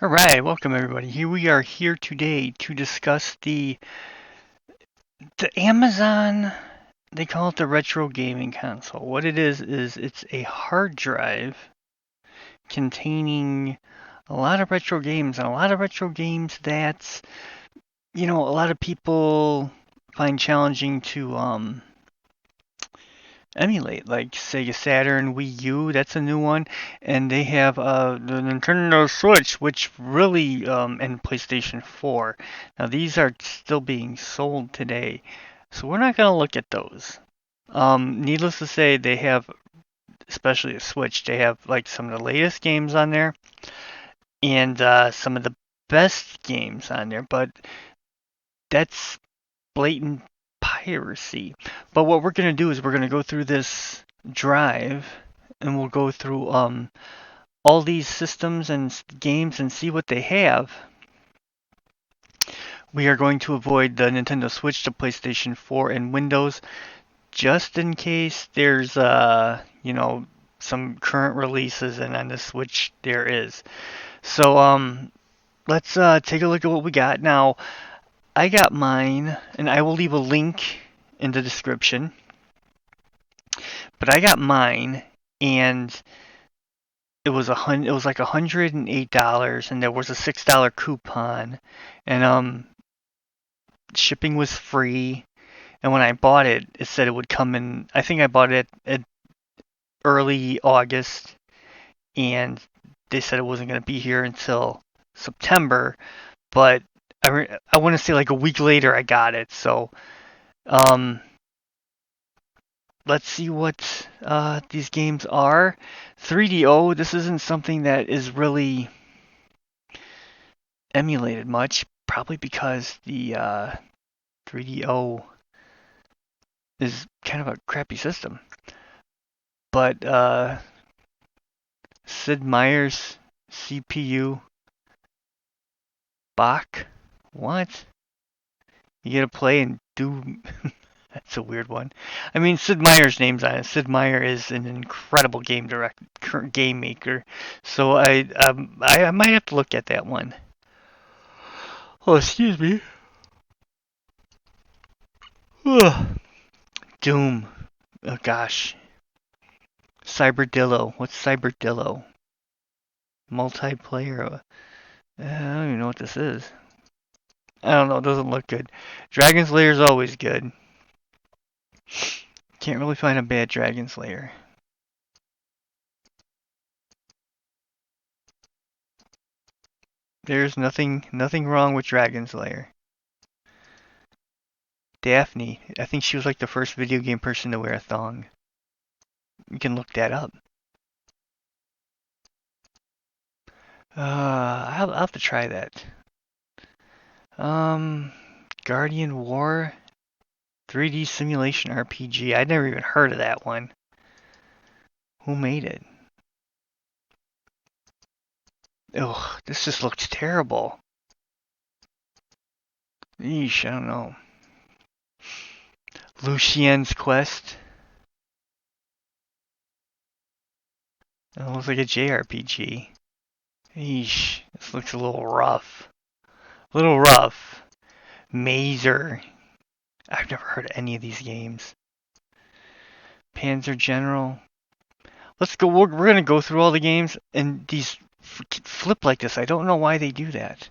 All right, welcome everybody. Here we are here today to discuss the Amazon. They call it the retro gaming console. What it is it's a hard drive containing a lot of retro games and a lot of retro games that a lot of people find challenging to emulate, like Sega Saturn, Wii U. That's a new one, and they have the Nintendo Switch, which really and PlayStation 4. Now these are still being sold today, so we're not gonna look at those. Needless to say, they have, especially a Switch, they have like some of the latest games on there and some of the best games on there, but that's blatant piracy. But what we're going to do is we're going to go through this drive and we'll go through all these systems and games and see what they have. We are going to avoid the Nintendo Switch, the PlayStation 4, and Windows just in case there's some current releases, and on the Switch there is. So let's take a look at what we got. Now, I got mine, and I will leave a link in the description. But I got mine, and it was like $108, and there was a $6 coupon, and shipping was free. And when I bought it, it said it would come in. I think I bought it at early August, and they said it wasn't going to be here until September. But I want to say like a week later I got it. So um, let's see what these games are. 3DO, this isn't something that is really emulated much, probably because the 3DO is kind of a crappy system. But Sid Meier's CPU, Bach, what? You get to play and do. That's a weird one. I mean, Sid Meier's name's on it. Sid Meier is an incredible game maker. So I might have to look at that one. Oh, excuse me. Doom. Oh gosh. Cyberdillo. What's Cyberdillo? Multiplayer. I don't even know what this is. I don't know. It doesn't look good. Dragon Slayer's always good. Can't really find a bad Dragon Slayer. There's nothing wrong with Dragon Slayer. Daphne. I think she was like the first video game person to wear a thong. You can look that up. I'll have to try that. Um, Guardian War 3D Simulation RPG. I'd never even heard of that one. Who made it? Ugh, this just looks terrible. Yeesh, I don't know. Lucien's Quest. It looks like a JRPG. Yeesh, this looks a little rough. A little rough. Mazer. I've never heard of any of these games. Panzer General. Let's go. We're gonna go through all the games, and these flip like this. I don't know why they do that.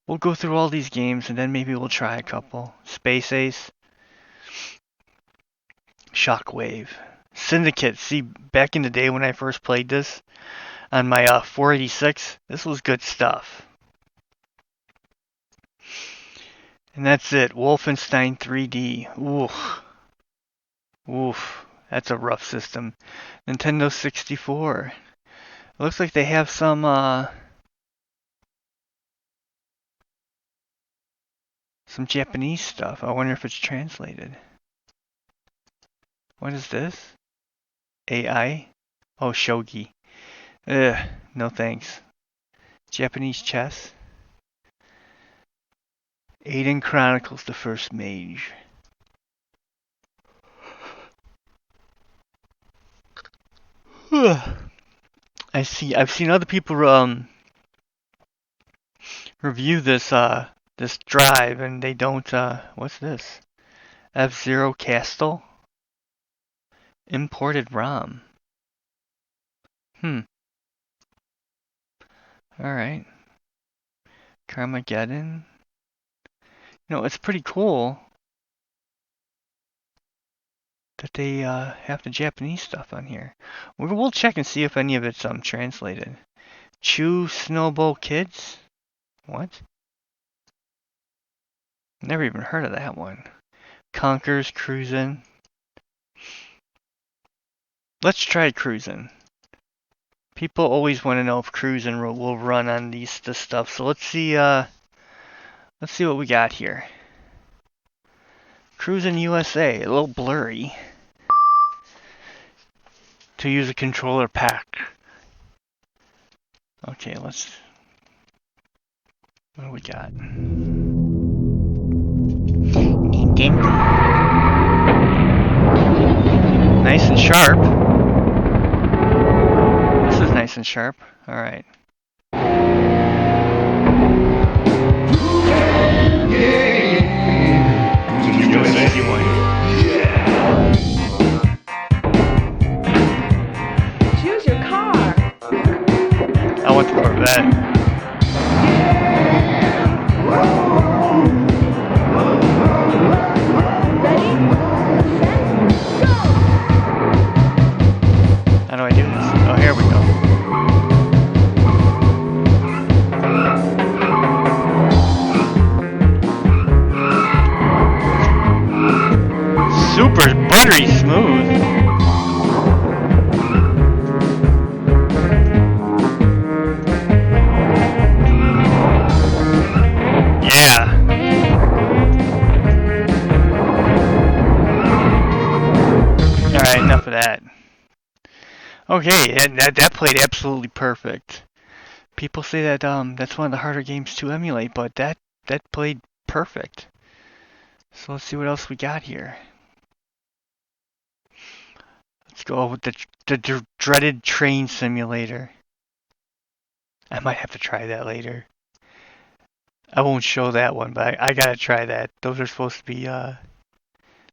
We'll go through all these games, and then maybe we'll try a couple. Space Ace. Shockwave. Syndicate. See, back in the day when I first played this on my 486, this was good stuff. And that's it. Wolfenstein 3D. Oof. Oof. That's a rough system. Nintendo 64. It looks like they have some Japanese stuff. I wonder if it's translated. What is this? AI? Oh, shogi. Ugh, no thanks. Japanese chess. Aiden Chronicles the First Mage. I've seen other people review this drive, and they don't. What's this? F-Zero Castle imported ROM. Hmm. All right. Carmageddon. It's pretty cool that they have the Japanese stuff on here. We'll check and see if any of it's translated. Chew Snowball Kids? What? Never even heard of that one. Conker's Cruisin'. Let's try Cruisin'. People always want to know if Cruisin' will run on this stuff. So let's see what we got here. Cruisin' USA, a little blurry. To use a controller pack. Okay, what do we got? Nintendo. Nice and sharp. This is nice and sharp. Alright. Choose your car. I want the Corvette. Ready, set, go! How do I do this? Oh, here we go. Super buttery smooth. Yeah. Alright, enough of that. Okay, and that played absolutely perfect. People say that that's one of the harder games to emulate, but that played perfect. So let's see what else we got here. Let's go with the dreaded train simulator. I might have to try that later. I won't show that one, but I gotta try that. Those are supposed to be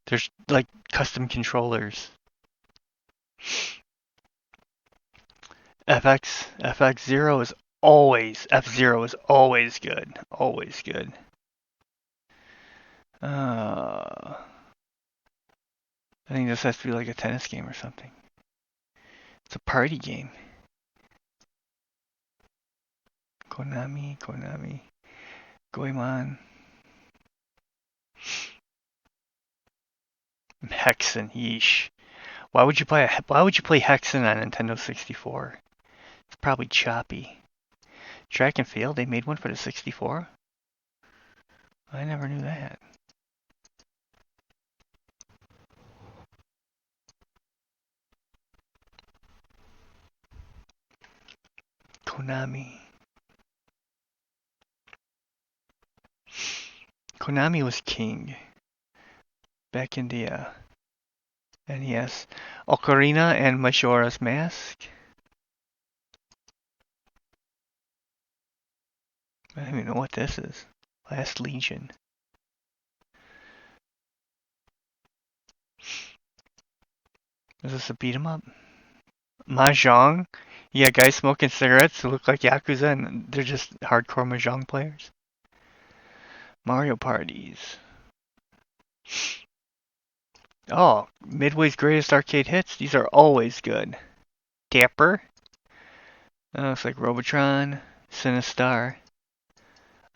there's like custom controllers. FX0 is always F-Zero is always good. Always good. I think this has to be like a tennis game or something. It's a party game. Konami. Goemon. Hexen, yeesh. Why would you play Hexen on Nintendo 64? It's probably choppy. Track and Field, they made one for the 64? I never knew that. Konami. Konami was king. Back in the NES. Ocarina and Majora's Mask. I don't even know what this is. Last Legion. Is this a beat 'em up? Mahjong? Yeah, guys smoking cigarettes who look like Yakuza and they're just hardcore Mahjong players. Mario parties. Oh, Midway's greatest arcade hits. These are always good. Dapper. Looks like Robotron. Sinistar.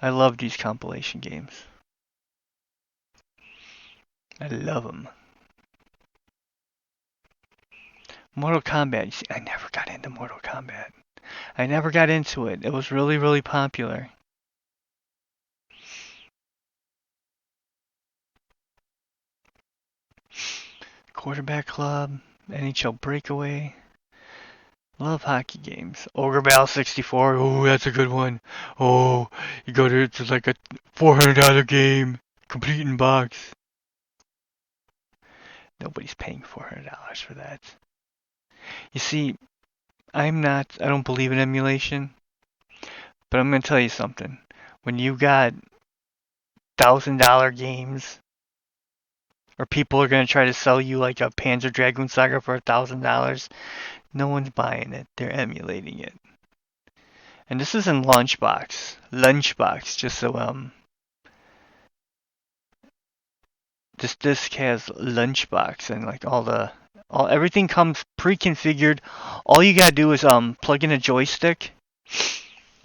I love these compilation games. I love them. Mortal Kombat. You see, I never got into Mortal Kombat. I never got into it. It was really, really popular. Quarterback Club. NHL Breakaway. Love hockey games. Ogre Battle 64. Oh, that's a good one. Oh, you go to it's like a $400 game. Complete in box. Nobody's paying $400 for that. You see, I don't believe in emulation, but I'm going to tell you something. When you got $1,000 games, or people are gonna try to sell you like a Panzer Dragoon Saga for $1,000, no one's buying it. They're emulating it. And this is in Lunchbox. Lunchbox, just so this disc has Lunchbox and like all everything comes pre-configured. All you gotta do is plug in a joystick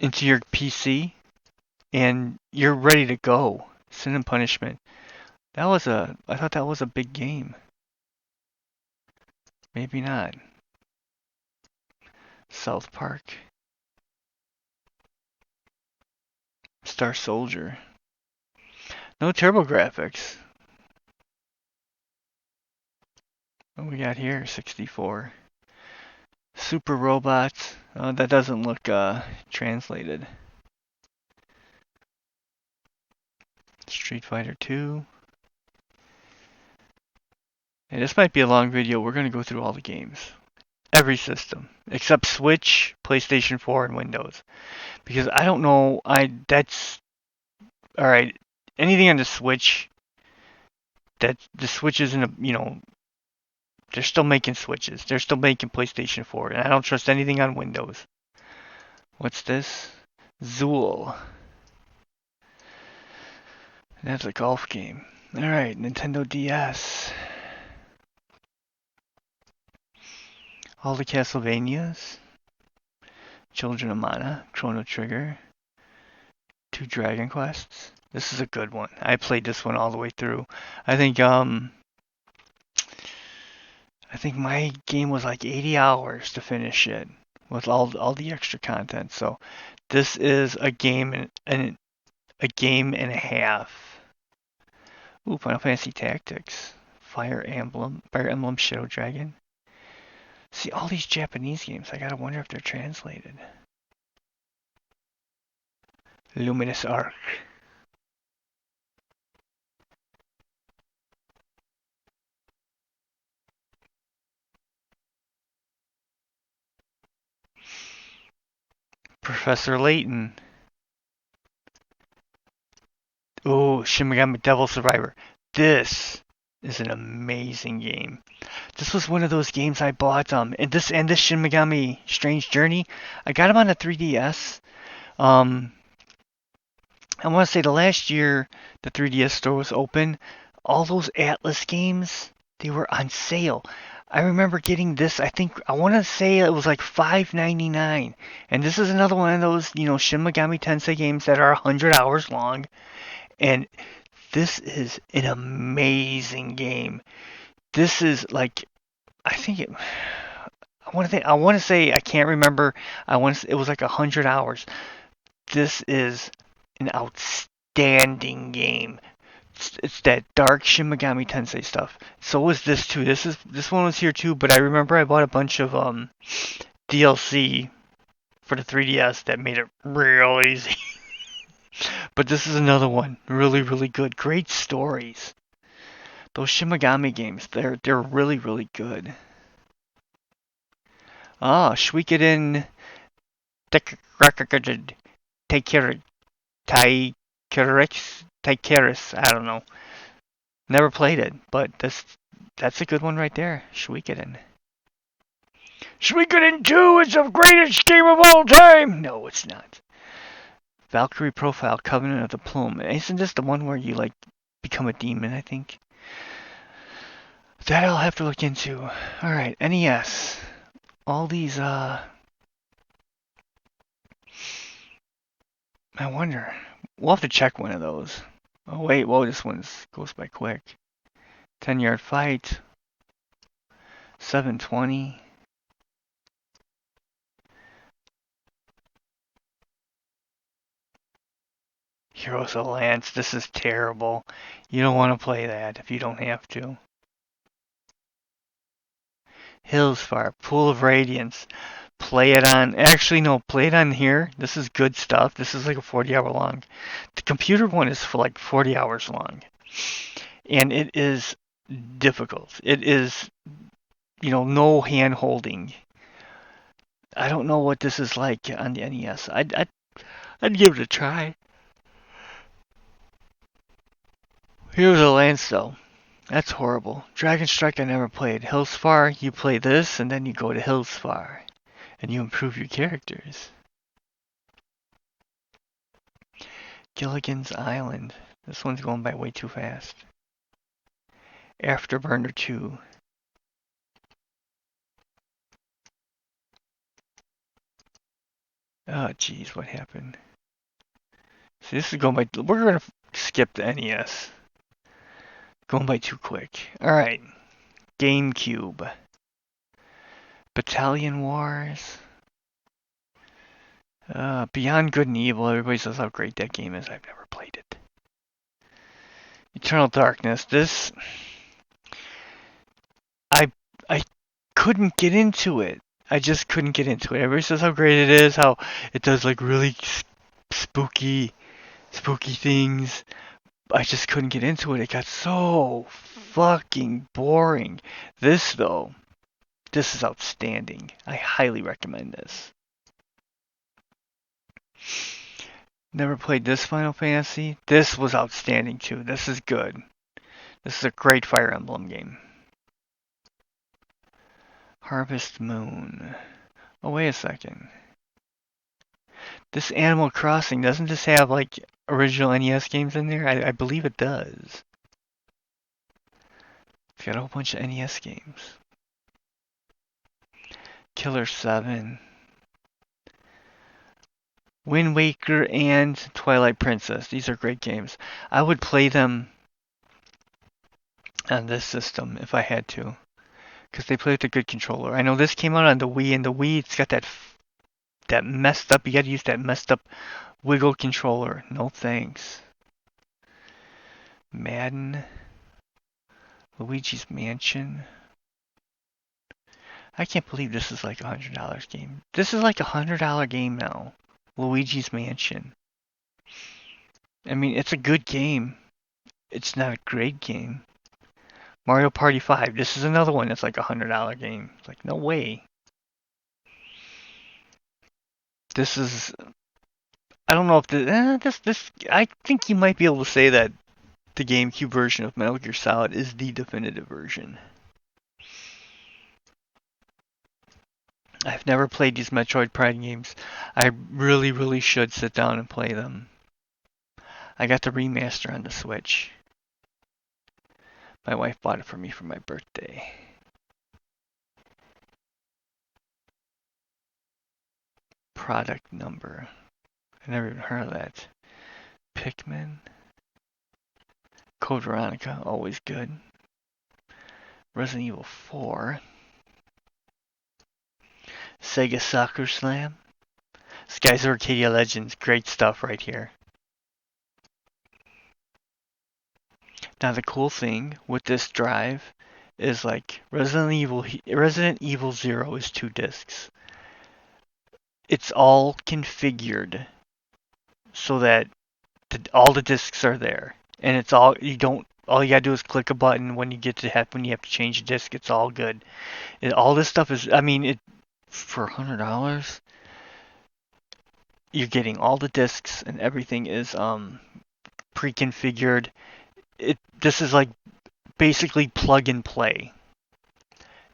into your PC and you're ready to go. Sin and Punishment. I thought that was a big game. Maybe not. South Park. Star Soldier. No turbo graphics. What we got here? 64. Super Robots. Oh, that doesn't look translated. Street Fighter 2. Hey, this might be a long video. We're going to go through all the games. Every system. Except Switch, PlayStation 4, and Windows. Because I don't know, alright, anything on the Switch, that the Switch isn't they're still making Switches. They're still making PlayStation 4, and I don't trust anything on Windows. What's this? Zool. That's a golf game. Alright, Nintendo DS. All the Castlevanias. Children of Mana, Chrono Trigger. 2 Dragon Quests. This is a good one. I played this one all the way through. I think my game was like 80 hours to finish it with all the extra content. So this is a game and a half. Ooh, Final Fantasy Tactics, Fire Emblem, Shadow Dragon. See all these Japanese games. I gotta wonder if they're translated. Luminous Arc. Professor Layton. Oh, Shin Megami Devil Survivor. This is an amazing game. This was one of those games I bought. And this Shin Megami Strange Journey. I got them on the 3DS. I want to say the last year the 3DS store was open, all those Atlas games, they were on sale. I remember getting this, I want to say it was like $5.99. And this is another one of those, Shin Megami Tensei games that are 100 hours long. And this is an amazing game. This is like, I want to say, I can't remember, it was like 100 hours. This is an outstanding game. It's that dark Shin Megami Tensei stuff. So was this too. This one was here too, but I remember I bought a bunch of DLC for the 3DS that made it real easy. But this is another one, really really good. Great stories. Those Shin Megami games, they're really really good. Suikoden Take care. Tykerus, I don't know. Never played it, but that's a good one right there. Suikoden. Suikoden 2 is the greatest game of all time! No, it's not. Valkyrie Profile, Covenant of the Plume. Isn't this the one where you, become a demon, I think? That I'll have to look into. Alright, NES. All these, I wonder. We'll have to check one of those. Oh, wait, whoa, this one goes by quick. 10-yard fight. 720. Heroes of Lance. This is terrible. You don't want to play that if you don't have to. Hillsfire. Pool of Radiance. Play it on. Actually, no, play it on here. This is good stuff. This is like a 40-hour long. The computer one is for like 40 hours long. And it is difficult. It is, no hand holding. I don't know what this is like on the NES. I'd give it a try. Heroes of the Landstill. That's horrible. Dragon Strike I never played. Hillsfar, you play this and then you go to Hillsfar. And you improve your characters. Gilligan's Island. This one's going by way too fast. Afterburner 2. Oh, jeez, what happened? See, this is going by... We're going to skip the NES. Going by too quick. Alright. GameCube. Battalion Wars. Beyond Good and Evil. Everybody says how great that game is. I've never played it. Eternal Darkness. This... I couldn't get into it. I just couldn't get into it. Everybody says how great it is, how it does like really spooky things. I just couldn't get into it. It got so fucking boring. This though, this is outstanding. I highly recommend this. Never played this Final Fantasy. This was outstanding too. This is good. This is a great Fire Emblem game. Harvest Moon. Oh, wait a second. This Animal Crossing, doesn't this have like original NES games in there? I believe it does. It's got a whole bunch of NES games. Killer 7. Wind Waker and Twilight Princess. These are great games. I would play them on this system if I had to. Because they play with a good controller. I know this came out on the Wii, and the Wii, it's got that messed up, you gotta use that messed up wiggle controller. No thanks. Madden. Luigi's Mansion. I can't believe this is like $100 game. This is like $100 game now. Luigi's Mansion. I mean, it's a good game. It's not a great game. Mario Party 5. This is another one that's like $100 game. It's like, no way. This is... I don't know if this... I think you might be able to say that the GameCube version of Metal Gear Solid is the definitive version. I've never played these Metroid Prime games. I really, really should sit down and play them. I got the remaster on the Switch. My wife bought it for me for my birthday. Product number. I never even heard of that. Pikmin. Code Veronica, always good. Resident Evil 4. Sega Soccer Slam. Skies of Arcadia Legends, great stuff right here. Now the cool thing with this drive is like Resident Evil 0 is 2 discs. It's all configured so that all the discs are there, and it's all you gotta do is click a button when you have to change a disc. It's all good. All this stuff is, I mean, it for $100, you're getting all the discs and everything is pre-configured. This is like basically plug and play.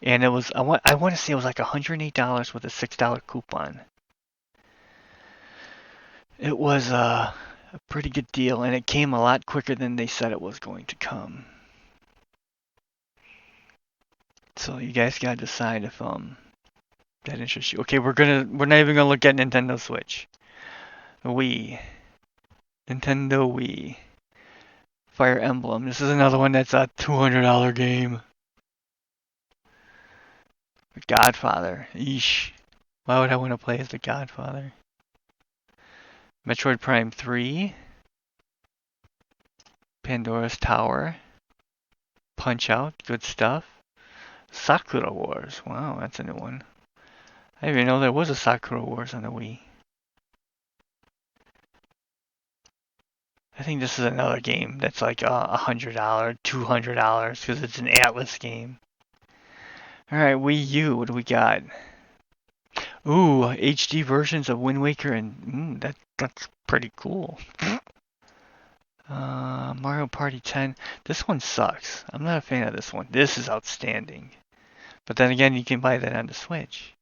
And it was I want to say it was like $108 with a $6 coupon. It was a pretty good deal, and it came a lot quicker than they said it was going to come. So you guys gotta decide if that interests you. Okay, we're not even gonna look at Nintendo Switch. Wii. Nintendo Wii. Fire Emblem. This is another one that's a $200 game. The Godfather. Eesh. Why would I want to play as the Godfather? Metroid Prime 3. Pandora's Tower. Punch-Out. Good stuff. Sakura Wars. Wow, that's a new one. I didn't even know there was a Sakura Wars on the Wii. I think this is another game that's like $100, $200 because it's an Atlas game. Alright, Wii U, what do we got? Ooh, HD versions of Wind Waker, and that's pretty cool. Mario Party 10. This one sucks. I'm not a fan of this one. This is outstanding. But then again, you can buy that on the Switch.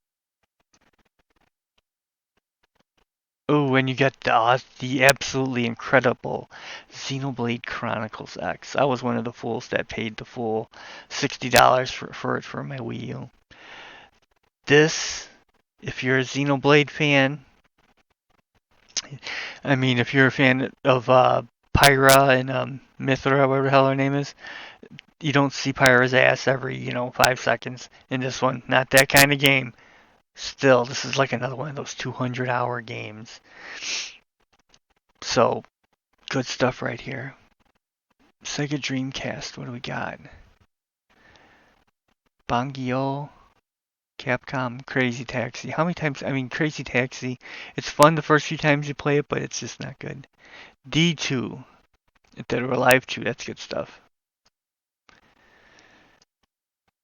Oh, and you get the absolutely incredible Xenoblade Chronicles X. I was one of the fools that paid the full $60 for it for my Wii U. This, if you're a Xenoblade fan, I mean, if you're a fan of Pyra and Mithra, whatever the hell her name is, you don't see Pyra's ass every, 5 seconds in this one. Not that kind of game. Still, this is like another one of those 200-hour games. So, good stuff right here. Sega Dreamcast, what do we got? Bangio, Capcom, Crazy Taxi. How many times? I mean, Crazy Taxi, it's fun the first few times you play it, but it's just not good. D2, Dead or Alive 2, that's good stuff.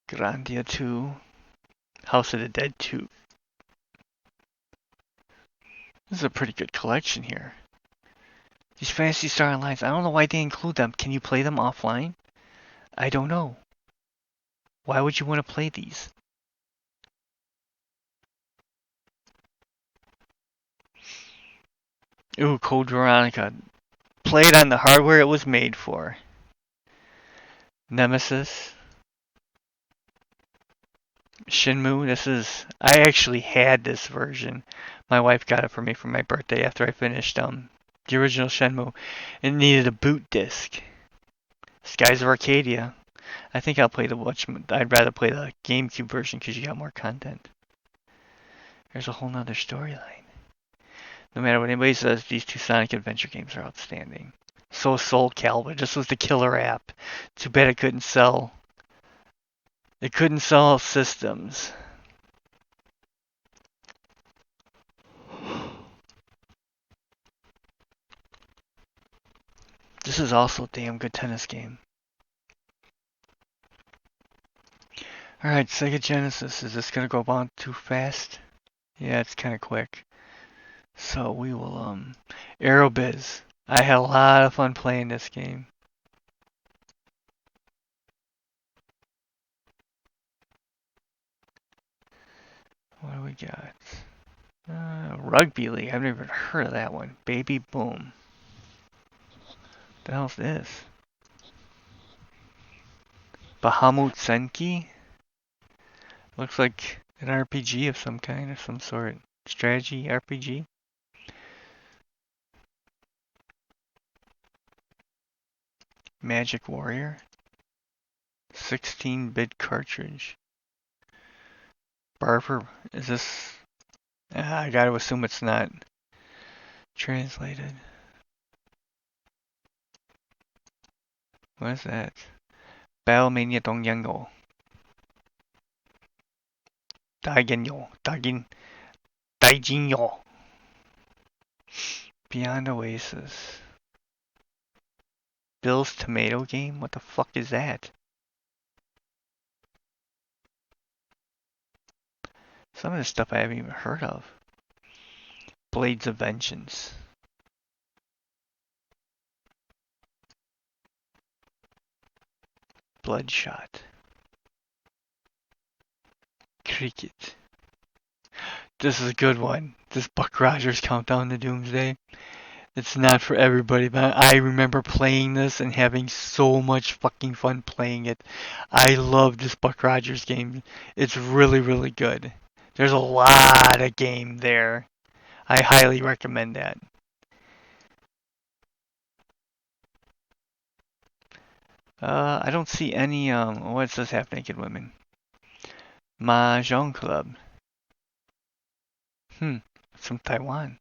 Grandia 2, House of the Dead 2. This is a pretty good collection here. These Phantasy Star Onlines, I don't know why they include them. Can you play them offline? I don't know. Why would you want to play these? Ooh, Code Veronica. Play it on the hardware it was made for. Nemesis. Shenmue. I actually had this version. My wife got it for me for my birthday after I finished the original Shenmue. It needed a boot disc. Skies of Arcadia. I think I'd rather play the GameCube version because you got more content. There's a whole nother storyline. No matter what anybody says, these two Sonic Adventure games are outstanding. So Soul Calibur, this was the killer app. Too bad it couldn't sell. It couldn't sell systems. This is also a damn good tennis game. Alright, Sega Genesis. Is this gonna go on too fast? Yeah, it's kinda quick. So we will, Aerobiz. I had a lot of fun playing this game. What do we got? Rugby League. I've never heard of that one. Baby Boom. The hell's this? Bahamut Senki? Looks like an RPG of some kind, of some sort. Strategy RPG? Magic Warrior? 16-bit cartridge. Barber, is this... I gotta assume it's not translated. What is that? Battlemania Dongyango. Daijinyo. Beyond Oasis. Bill's Tomato Game? What the fuck is that? Some of this stuff I haven't even heard of. Blades of Vengeance. Bloodshot. Cricket. This is a good one. This Buck Rogers Countdown to Doomsday. It's not for everybody, but I remember playing this and having so much fucking fun playing it. I love this Buck Rogers game. It's really, really good. There's a lot of game there. I highly recommend that. I don't see any, what's this half naked women? Mahjong Club. It's from Taiwan.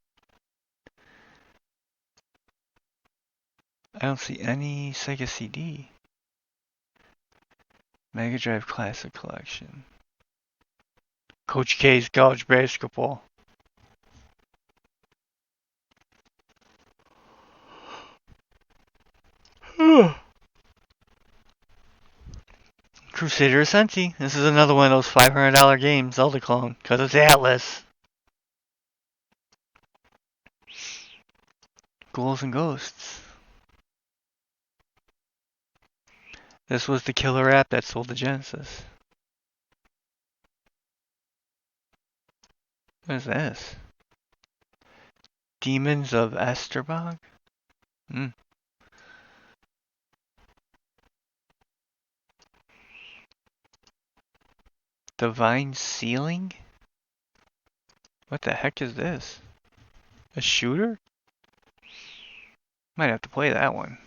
I don't see any Sega CD. Mega Drive Classic Collection. Coach K's College Basketball. Crusader Ascensi. This is another one of those $500 games, Zelda clone, because it's Atlas. Ghouls and Ghosts. This was the killer app that sold the Genesis. What is this? Demons of Esterbog? Hmm. Divine Ceiling? What the heck is this? A shooter? Might have to play that one.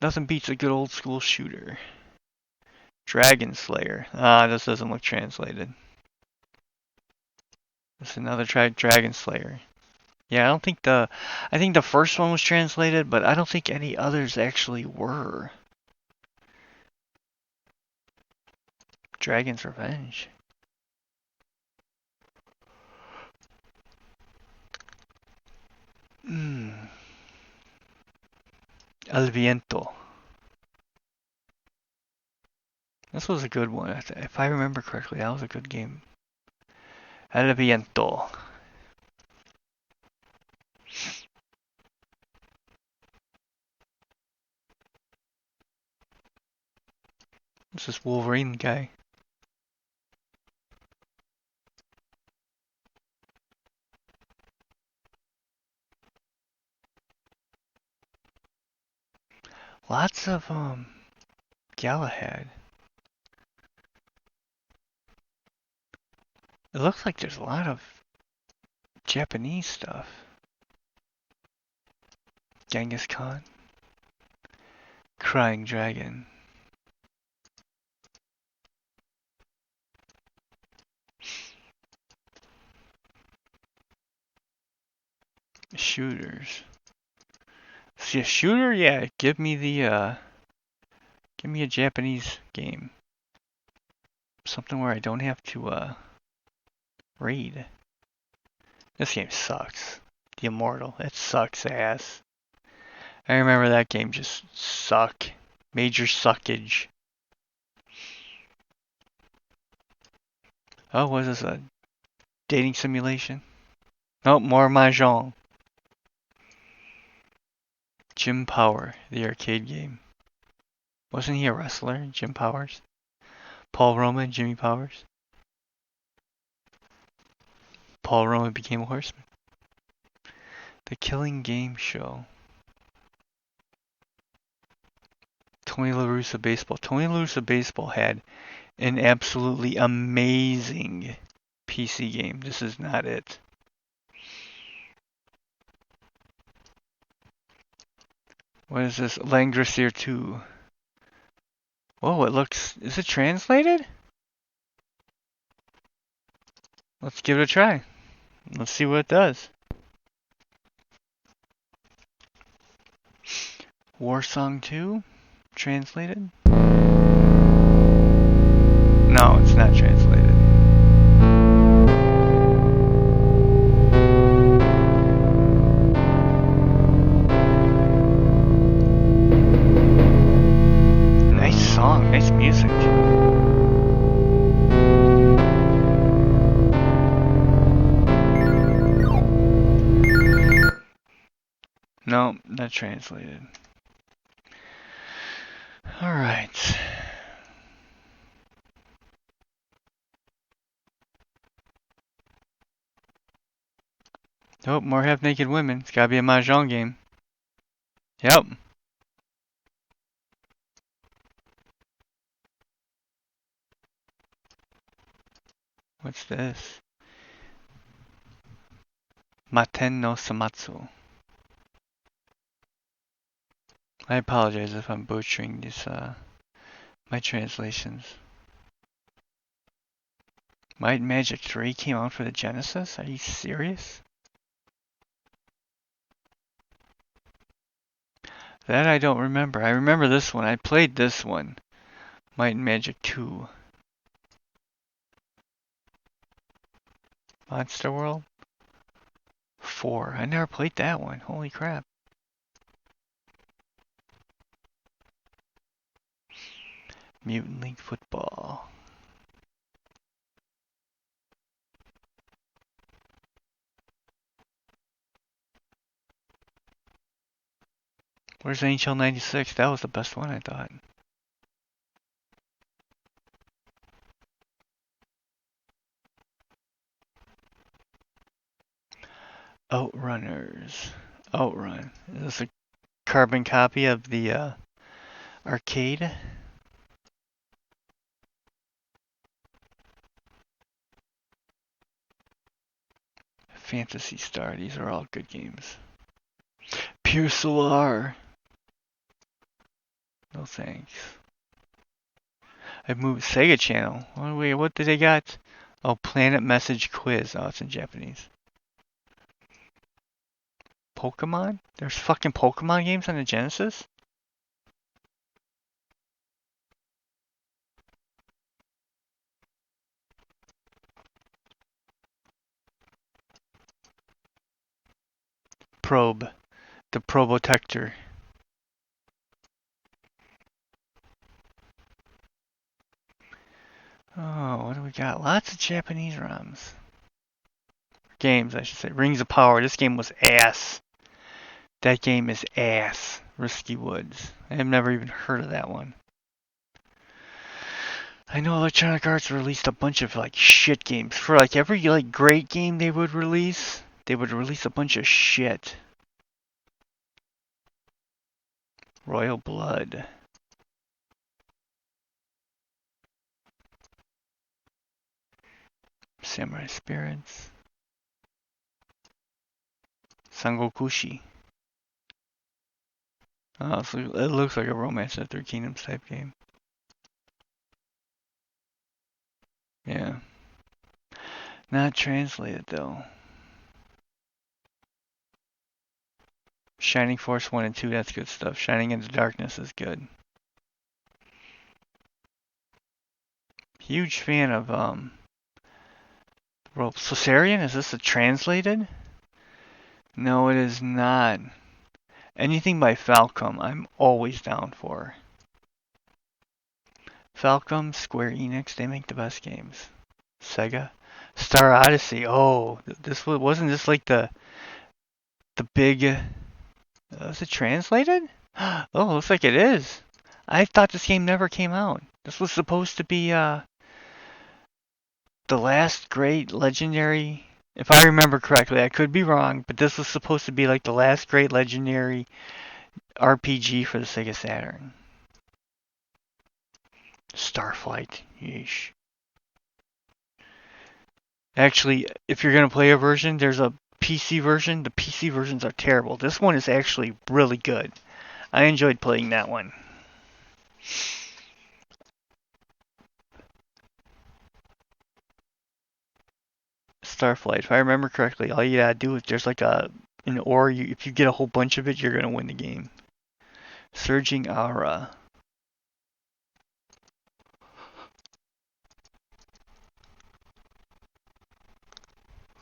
Nothing beats a good old school shooter. Dragon Slayer. Ah, this doesn't look translated. This is another Dragon Slayer. Yeah, I think the first one was translated, but I don't think any others actually were. Dragon's Revenge. El Viento. This was a good one. If I remember correctly, that was a good game. El Viento. This is Wolverine guy. Lots of Galahad. It looks like there's a lot of Japanese stuff. Genghis Khan. Crying Dragon. Shooters. See a shooter? Yeah, give me a Japanese game. Something where I don't have to raid. This game sucks. The Immortal. It sucks ass. I remember that game just suck. Major suckage. Oh, was this a dating simulation? Nope, more Mahjong. Jim Power, the arcade game. Wasn't he a wrestler, Jim Powers? Paul Roma and Jimmy Powers? Paul Roma became a horseman. The Killing Game Show. Tony La Russa Baseball. Tony La Russa Baseball had an absolutely amazing PC game. This is not it. What is this? Langrisser 2. Whoa, it looks... Is it translated? Let's give it a try. Let's see what it does. Warsong 2? Translated? No, it's not translated. Nice song, nice music. No, not translated. Alright. Nope, more half-naked women. It's gotta be a Mahjong game. Yep. What's this? Maten no Samatsu. I apologize if I'm butchering these, my translations. Might and Magic 3 came out for the Genesis? Are you serious? That I don't remember. I remember this one. I played this one. Might and Magic 2. Monster World? 4. I never played that one. Holy crap. Mutant League Football. Where's NHL 96? That was the best one, I thought. Outrunners. Outrun. Is this a carbon copy of the arcade? Phantasy Star. These are all good games. Pure Solar. No thanks. I've moved Sega Channel. Oh, wait, what did they got? Oh, Planet Message Quiz. Oh, it's in Japanese. Pokemon? There's fucking Pokemon games on the Genesis? Probe. The Probotector. Oh, what do we got? Lots of Japanese ROMs. Games, I should say. Rings of Power. This game was ass. That game is ass. Risky Woods. I have never even heard of that one. I know Electronic Arts released a bunch of like shit games. For like every like great game they would release a bunch of shit. Royal Blood. Samurai Spirits. Sangokushi. Oh, so it looks like a Romance of the Three Kingdoms type game. Yeah. Not translated though. Shining Force 1 and 2, that's good stuff. Shining into Darkness is good. Huge fan of Caesarion, is this a translated? No, it is not. Anything by Falcom, I'm always down for. Falcom, Square Enix, they make the best games. Sega, Star Odyssey. Oh, wasn't this like the big? Was it translated? Oh, looks like it is. I thought this game never came out. This was supposed to be the last great legendary. If I remember correctly, I could be wrong, but this was supposed to be like the last great legendary RPG for the Sega Saturn. Starflight. Yeesh. Actually, if you're going to play a version, there's a PC version. The PC versions are terrible. This one is actually really good. I enjoyed playing that one. Starflight. If I remember correctly, all you gotta do is there's like an ore. If you get a whole bunch of it, you're gonna win the game. Surging Aura.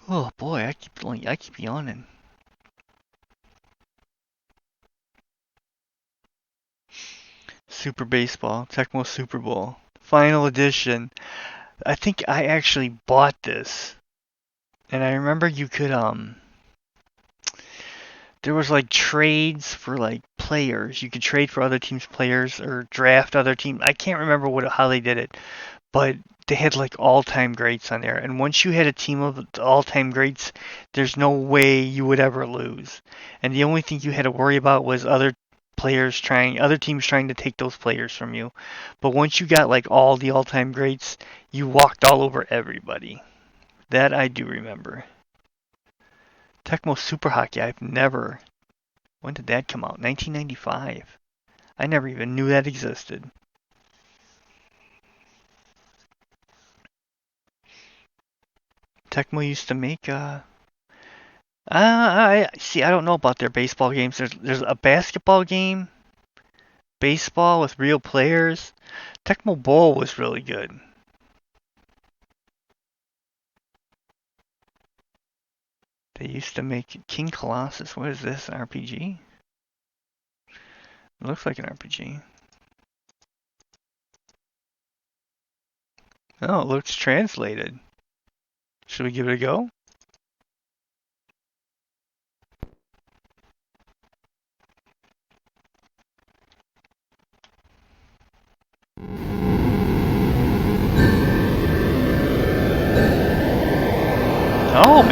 Oh boy, I keep yawning. Super Baseball, Tecmo Super Bowl, Final Edition. I think I actually bought this, and I remember you could there was like trades for like players. You could trade for other teams' players or draft other teams. I can't remember how they did it, but they had like all-time greats on there. And once you had a team of all-time greats, there's no way you would ever lose. And the only thing you had to worry about was other teams trying to take those players from you. But once you got like all the all-time greats, you walked all over everybody. That I do remember. Tecmo Super Hockey, when did that come out? 1995. I never even knew that existed. Tecmo used to make I see. I don't know about their baseball games. There's a basketball game, baseball with real players. Tecmo Bowl was really good. They used to make King Colossus. What is this? An RPG? It looks like an RPG. Oh, it looks translated. Should we give it a go?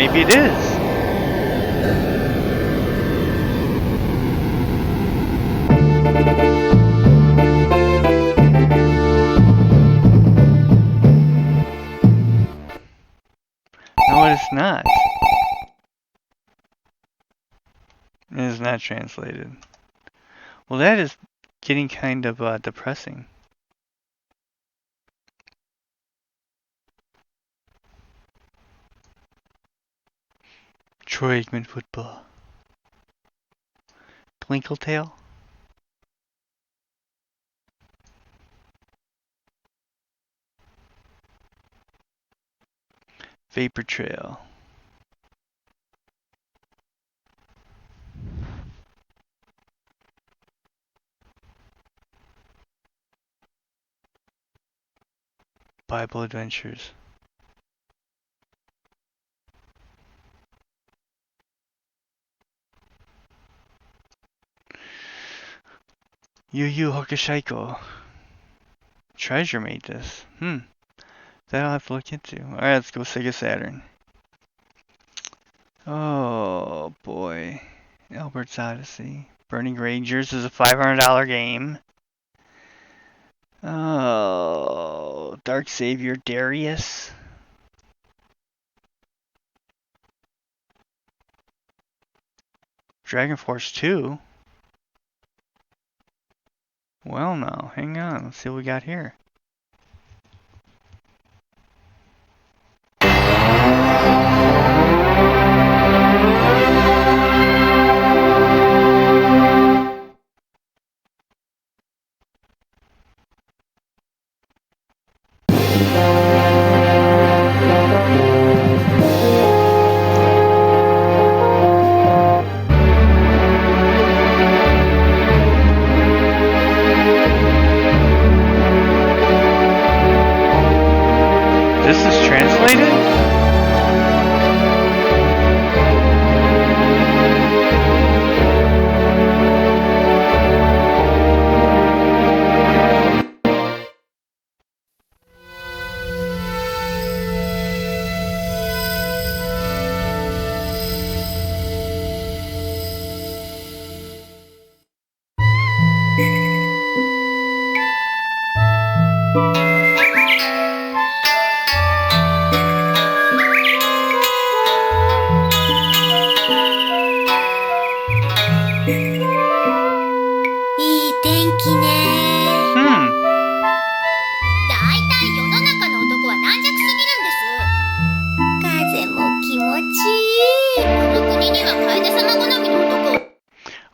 maybe it is. No, it's not. It is not translated. Well, that is getting kind of depressing. Troy Aikman football. Twinkle-tail? Vapor Trail. Bible Adventures. Yu Yu Hakushoiko. Treasure made this. That I'll have to look into. Alright, let's go Sega Saturn. Oh boy. Albert's Odyssey. Burning Rangers is a $500 game. Oh, Dark Savior Darius. Dragon Force 2. Well, now, hang on. Let's see what we got here. This is translated?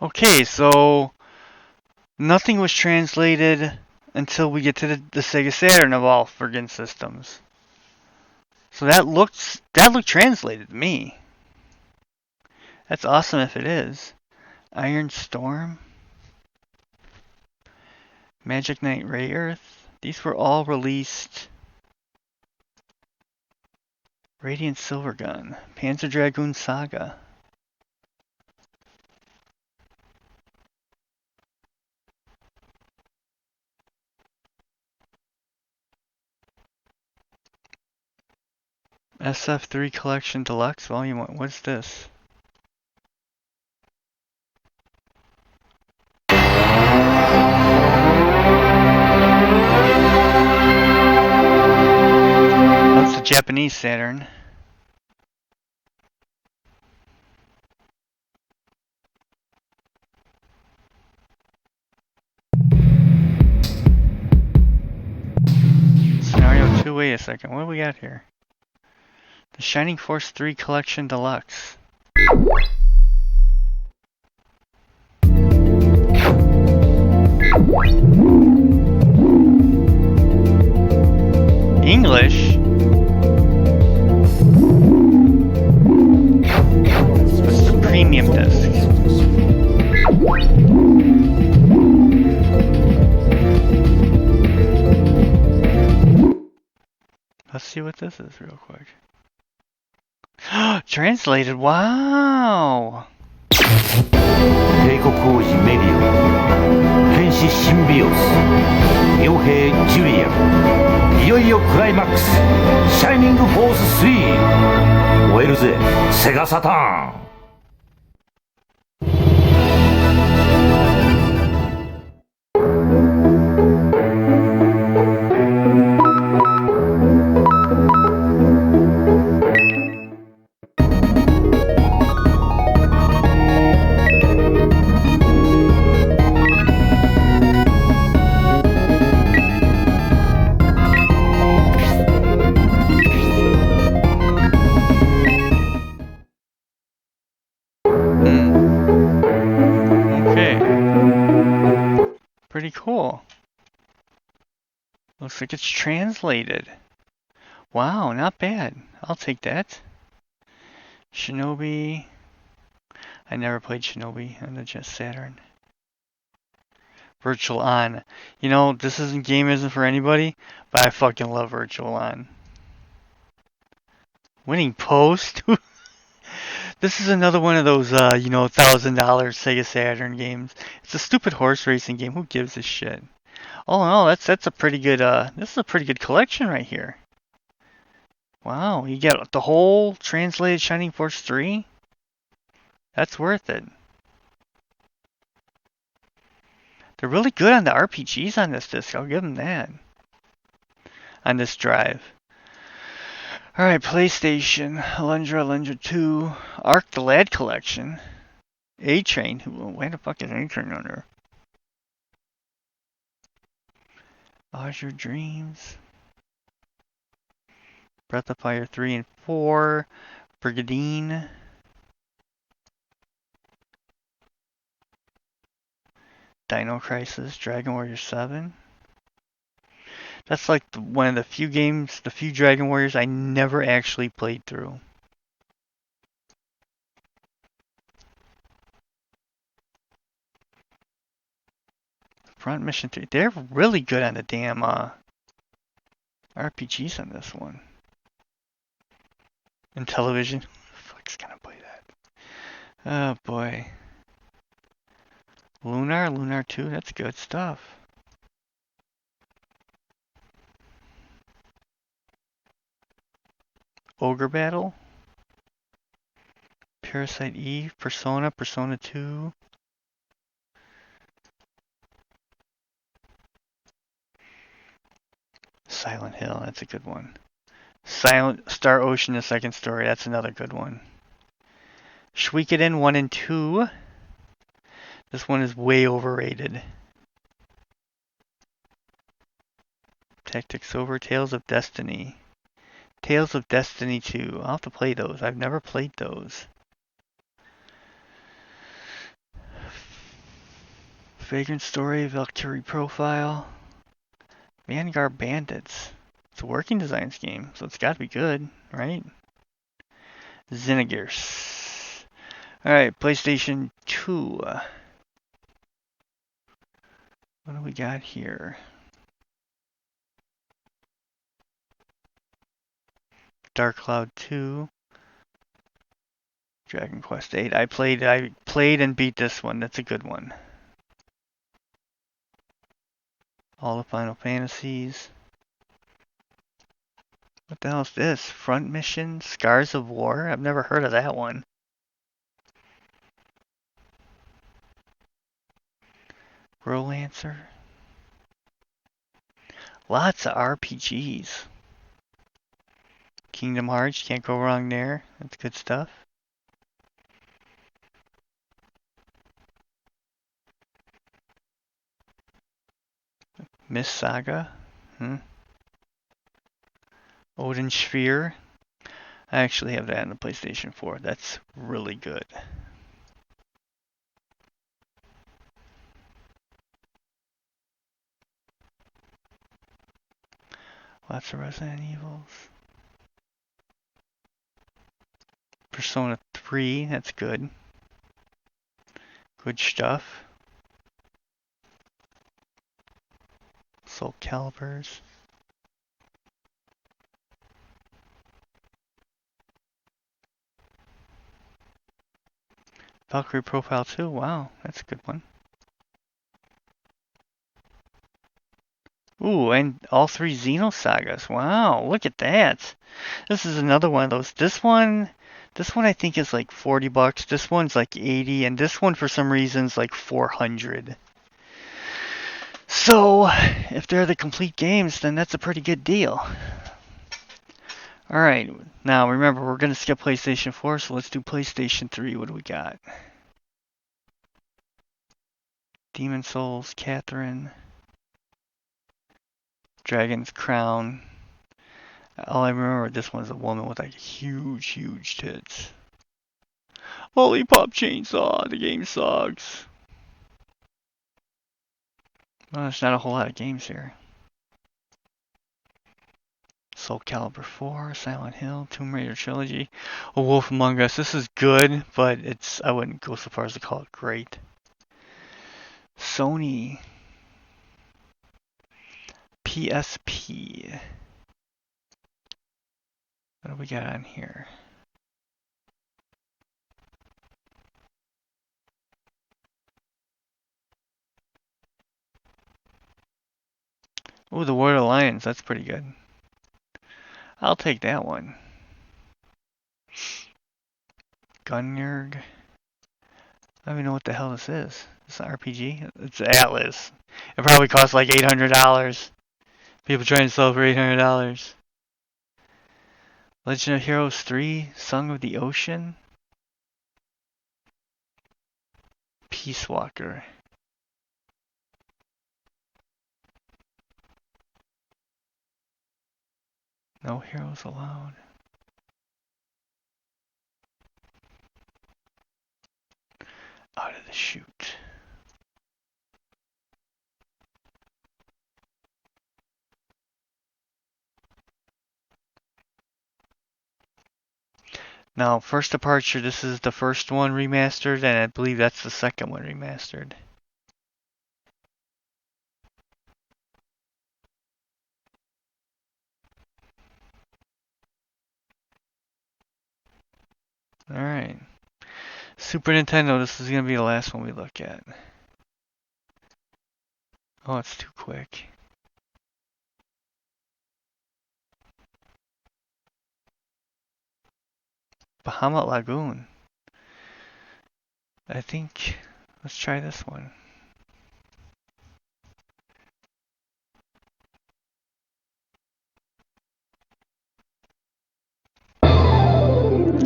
Okay, so nothing was translated until we get to the Sega Saturn of all friggin' systems. So that looked translated to me. That's awesome if it is. Iron Storm, Magic Knight Ray Earth. These were all released. Radiant Silvergun, Panzer Dragoon Saga. SF3 Collection Deluxe Volume 1. What's this? That's the Japanese Saturn. Scenario 2, wait a second. What do we got here? The Shining Force 3 Collection Deluxe. English? What's the premium disc? Let's see what this is real quick. Translated, wow! 帝国王子メリオ、剣士シンビオス、傭兵ジュリアン、いよいよクライマックス、シャイニングフォース3。燃えるぜセガサターン。Okay. Pretty cool. Looks like it's translated. Wow, not bad. I'll take that. Shinobi. I never played Shinobi on the Saturn. Virtual On. You know, this game isn't for anybody, but I fucking love Virtual On. Winning Post? This is another one of those, $1,000 Sega Saturn games. It's a stupid horse racing game. Who gives a shit? All in all, that's a pretty good, this is a pretty good collection right here. Wow, you get the whole translated Shining Force 3? That's worth it. They're really good on the RPGs on this disc. I'll give them that. On this drive. Alright, PlayStation. Alundra 2. Arc the Lad Collection. A-Train. Why the fuck is A-Train on there? Azure Dreams. Breath of Fire 3 and 4. Brigadine. Dino Crisis. Dragon Warrior 7. That's like one of the few games, the few Dragon Warriors I never actually played through. Front Mission 3. They're really good on the damn RPGs on this one. And television. Fuck's gonna play that. Oh boy. Lunar 2. That's good stuff. Ogre Battle. Parasite Eve. Persona 2. Silent Hill, that's a good one. Silent Star Ocean, the second story, that's another good one. Suikoden 1 and 2. This one is way overrated. Tactics Over, Tales of Destiny. Tales of Destiny 2. I'll have to play those. I've never played those. Vagrant Story, Valkyrie Profile. Vanguard Bandits. It's a working designs game, so it's got to be good, right? Xenogears. Alright, PlayStation 2. What do we got here? Dark Cloud 2. Dragon Quest 8. I played and beat this one. That's a good one. All the Final Fantasies. What the hell is this? Front Mission? Scars of War? I've never heard of that one. Rolancer. Lots of RPGs. Kingdom Hearts, can't go wrong there. That's good stuff. Miss Saga. Odin Sphere. I actually have that on the PlayStation 4. That's really good. Lots of Resident Evils. Persona 3, that's good. Good stuff. Soul Calibers. Valkyrie Profile 2, wow, that's a good one. Ooh, and all 3 Xenosagas. Wow, look at that. This is another one of those. This one I think is like $40. This one's like 80, and this one for some reason is like 400. So, if they're the complete games, then that's a pretty good deal. Alright, now remember, we're going to skip PlayStation 4, so let's do PlayStation 3. What do we got? Demon Souls, Catherine, Dragon's Crown. All I remember this one's a woman with like huge tits. Lollipop Chainsaw, the game sucks. Well, there's not a whole lot of games here. Soul Calibur 4, Silent Hill, Tomb Raider Trilogy, A Wolf Among Us. This is good, but I wouldn't go so far as to call it great. Sony. PSP. What do we got on here? Oh, the World of Lions. That's pretty good. I'll take that one. Gunyurg. I don't even know what the hell this is. It's an RPG? It's Atlas. It probably costs like $800. People trying to sell for $800. Legend of Heroes 3, Song of the Ocean. Peace Walker. No heroes allowed. Out of the chute. Now, First Departure, this is the first one remastered, and I believe that's the second one remastered. Alright. Super Nintendo, this is going to be the last one we look at. Oh, it's too quick. Bahamut Lagoon. I think, let's try this one.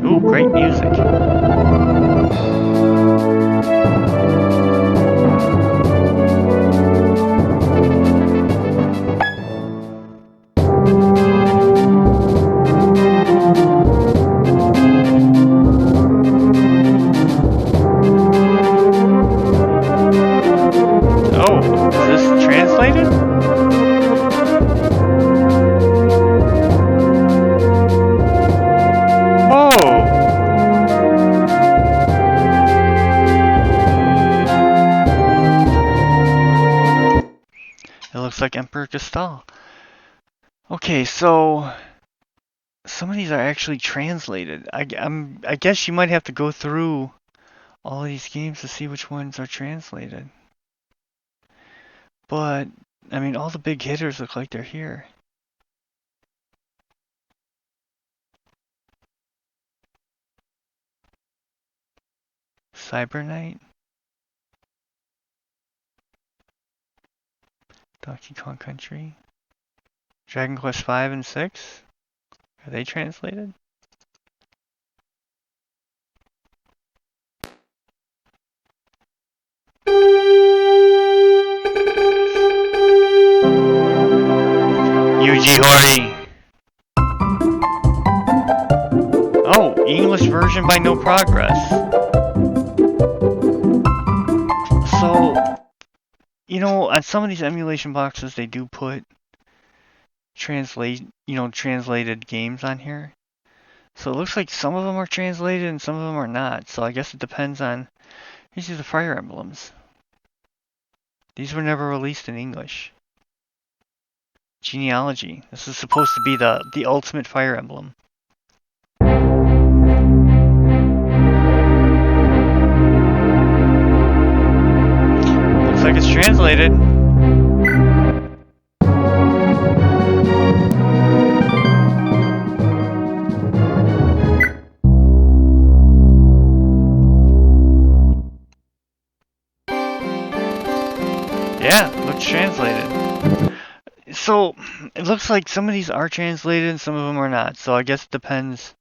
Ooh, great music. Oh, is this translated? Like Emperor Gestal. Okay, so some of these are actually translated. I guess you might have to go through all of these games to see which ones are translated. But I mean, all the big hitters look like they're here. Cyber Knight. Donkey Kong Country. Dragon Quest 5 and 6? Are they translated? Yuji Horii. Oh, English version by No Progress. So, you know, on some of these emulation boxes, they do put translated games on here. So it looks like some of them are translated and some of them are not. So I guess it depends on. These are the Fire Emblems. These were never released in English. Genealogy. This is supposed to be the ultimate Fire Emblem. Looks like it's translated. it's translated. So it looks like some of these are translated and some of them are not. So I guess it depends.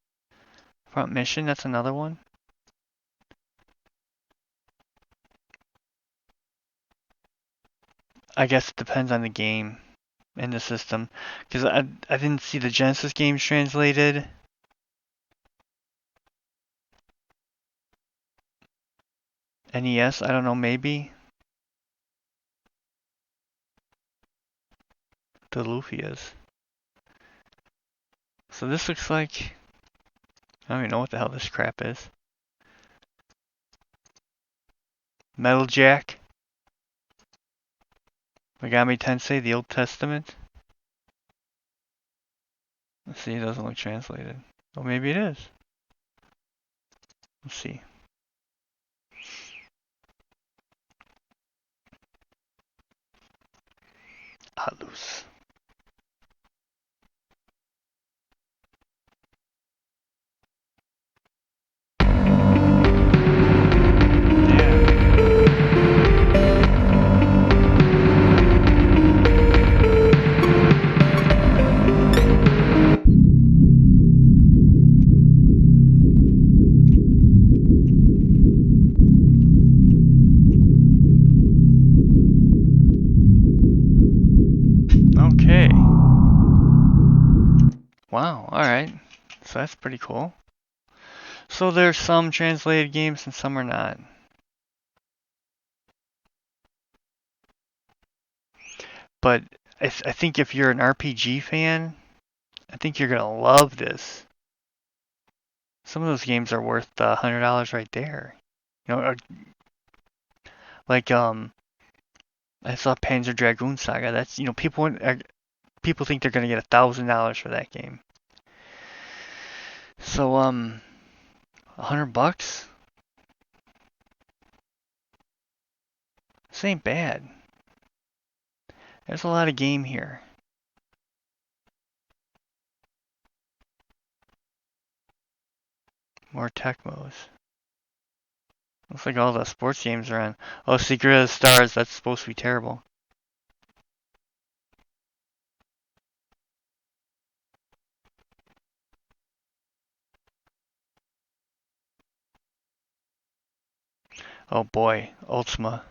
Front mission, that's another one. I guess it depends on the game and the system. Because I didn't see the Genesis games translated. NES, I don't know, maybe. The Lufias. So this looks like... I don't even know what the hell this crap is. Metal Jack. Megami Tensei, the Old Testament. Let's see, it doesn't look translated. Well, maybe it is. Let's see. Atlus. Okay. Wow, alright. So that's pretty cool. So there's some translated games and some are not. But I think if you're an RPG fan, I think you're gonna love this. Some of those games are worth $100 right there. You know, like I saw Panzer Dragoon Saga. That's people think they're gonna get $1,000 for that game. So $100. This ain't bad. There's a lot of game here. More tech modes. Looks like all the sports games are on. Oh, Secret of the Stars. That's supposed to be terrible. Oh boy, Ultima.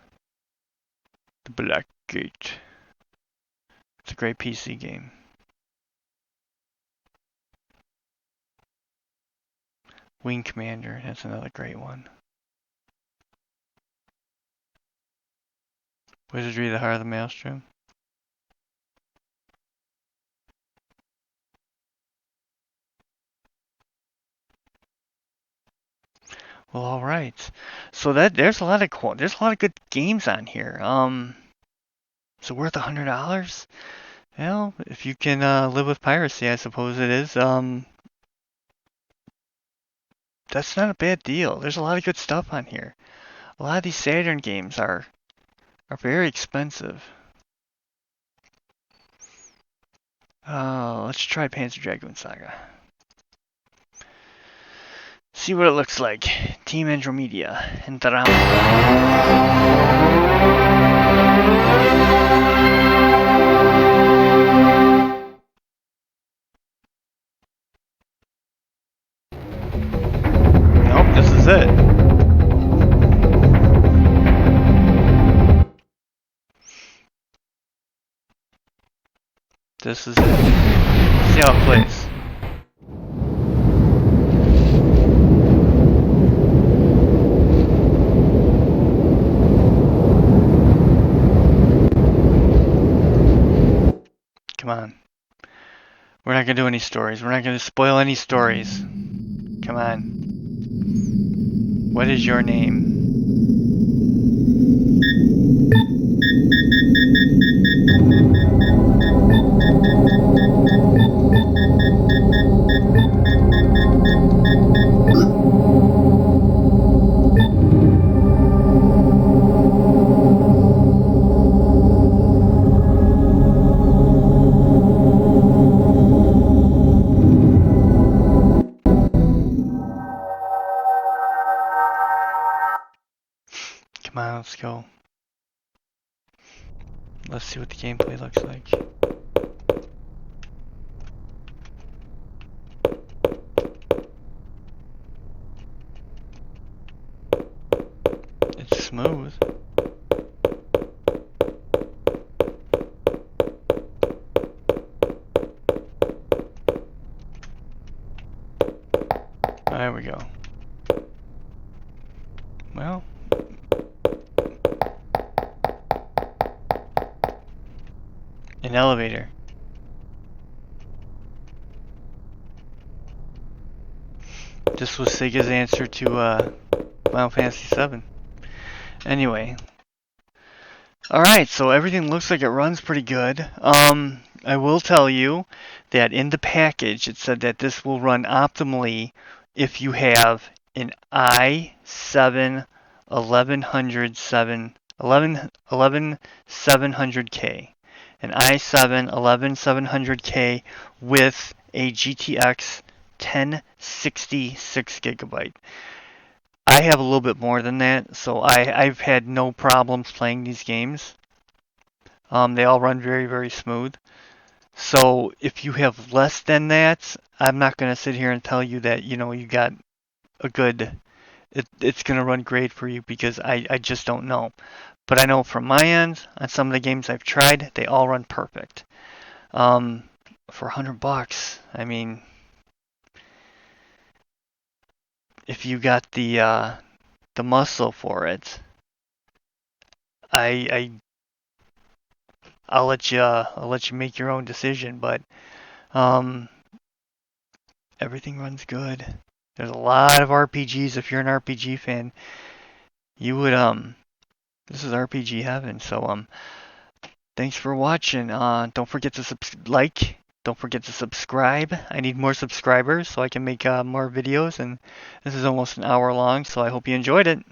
The Black Gate. It's a great PC game. Wing Commander. That's another great one. Wizardry of the Heart of the Maelstrom. Well, all right. So there's a lot of good games on here. So worth $100? Well, if you can live with piracy, I suppose it is. That's not a bad deal. There's a lot of good stuff on here. A lot of these Saturn games are very expensive. Let's try Panzer Dragoon Saga. See what it looks like. Team Andromeda and Drama. Nope, this is it. This is it. See how it plays. Come on. We're not gonna do any stories. We're not gonna spoil any stories. Come on. What is your name? Come on, let's go. Let's see what the gameplay looks like. It's smooth. There we go. Well, an elevator. This was Sega's answer to Final Fantasy VII. Anyway. Alright, so everything looks like it runs pretty good. I will tell you that in the package it said that this will run optimally if you have an i7 11700K. An i7 11700K with a GTX 1060 6GB. I have a little bit more than that, so I've had no problems playing these games. They all run very, very smooth. So if you have less than that, I'm not going to sit here and tell you that, you got a good, it's going to run great for you, because I just don't know. But I know from my end, on some of the games I've tried, they all run perfect. For $100, I mean, if you got the muscle for it, I'll let you make your own decision, but everything runs good. There's a lot of RPGs. If you're an RPG fan, you would this is RPG heaven. So thanks for watching. Don't forget to like. Don't forget to subscribe. I need more subscribers so I can make more videos, and this is almost an hour long, so I hope you enjoyed it.